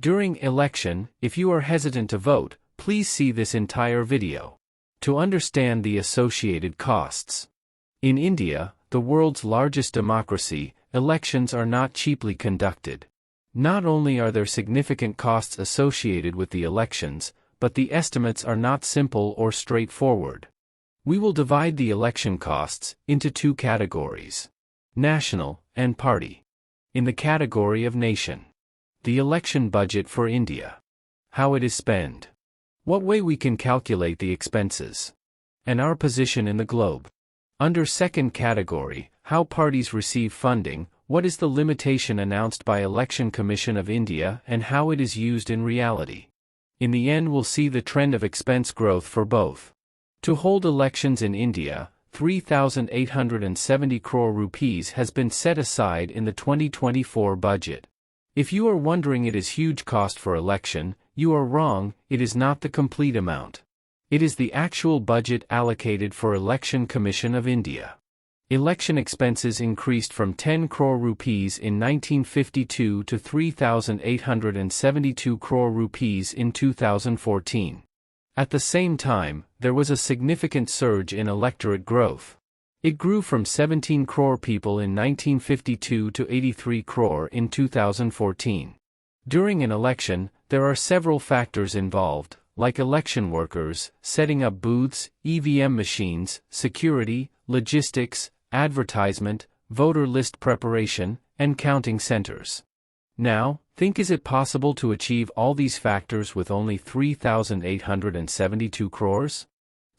During election, if you are hesitant to vote, please see this entire video to understand the associated costs. In India, the world's largest democracy, elections are not cheaply conducted. Not only are there significant costs associated with the elections, but the estimates are not simple or straightforward. We will divide the election costs into two categories: national and party. In the category of nation, the election budget for India, how it is spent, what way we can calculate the expenses, and our position in the globe. Under second category, how parties receive funding, what is the limitation announced by Election Commission of India and how it is used in reality. In the end, we'll see the trend of expense growth for both. To hold elections in India, 3,870 crore rupees has been set aside in the 2024 budget. If you are wondering it is huge cost for election, you are wrong. It is not the complete amount. It is the actual budget allocated for Election Commission of India. Election expenses increased from 10 crore rupees in 1952 to 3,872 crore rupees in 2014. At the same time, there was a significant surge in electorate growth. It grew from 17 crore people in 1952 to 83 crore in 2014. During an election, there are several factors involved, like election workers, setting up booths, EVM machines, security, logistics, advertisement, voter list preparation, and counting centers. Now, think, is it possible to achieve all these factors with only 3,872 crores?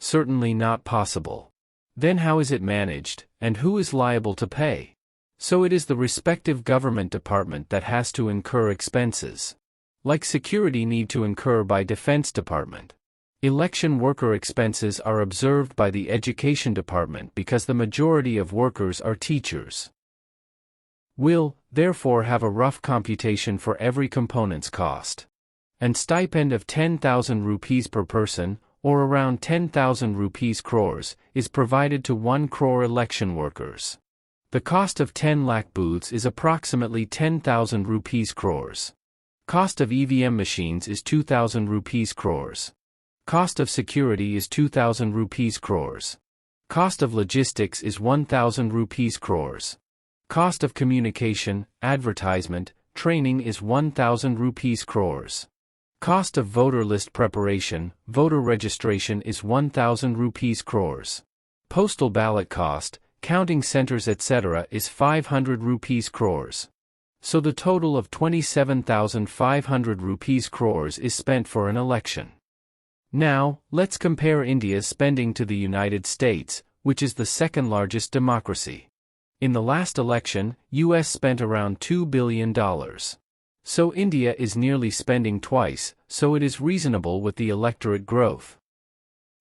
Certainly not possible. Then how is it managed, and who is liable to pay? So it is the respective government department that has to incur expenses. Like security need to incur by Defense Department. Election worker expenses are observed by the Education Department because the majority of workers are teachers. We'll, therefore, have a rough computation for every component's cost. An stipend of 10,000 rupees per person, or around 10,000 rupees crores, is provided to 1 crore election workers. The cost of 10 lakh booths is approximately 10,000 rupees crores. Cost of EVM machines is 2,000 rupees crores. Cost of security is 2,000 rupees crores. Cost of logistics is 1,000 rupees crores. Cost of communication, advertisement, training is 1,000 rupees crores. Cost of voter list preparation, voter registration is 1,000 rupees crores. Postal ballot cost, counting centers etc. is 500 rupees crores. So the total of 27,500 rupees crores is spent for an election. Now, let's compare India's spending to the United States, which is the second largest democracy. In the last election, US spent around $2 billion. So India is nearly spending twice, so it is reasonable with the electorate growth.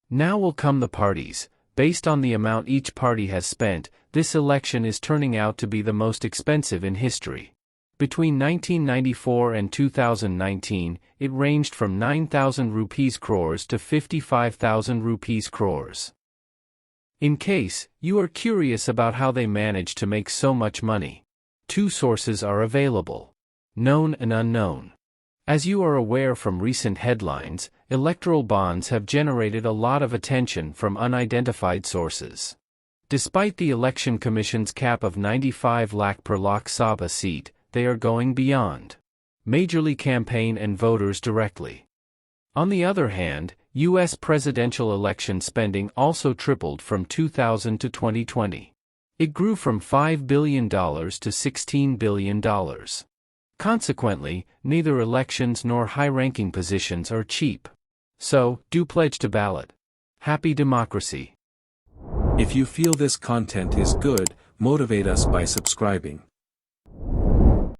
Now will come the parties. Based on the amount each party has spent, this election is turning out to be the most expensive in history. Between 1994 and 2019, it ranged from 9,000 rupees crores to 55,000 rupees crores. In case you are curious about how they manage to make so much money, two sources are available: known and unknown. As you are aware from recent headlines, electoral bonds have generated a lot of attention from unidentified sources. Despite the Election Commission's cap of 95 lakh per Lok Sabha seat, they are going beyond. Majorly campaign and voters directly. On the other hand, U.S. presidential election spending also tripled from 2000 to 2020. It grew from $5 billion to $16 billion. Consequently, neither elections nor high-ranking positions are cheap. So, do pledge to ballot. Happy democracy. If you feel this content is good, motivate us by subscribing.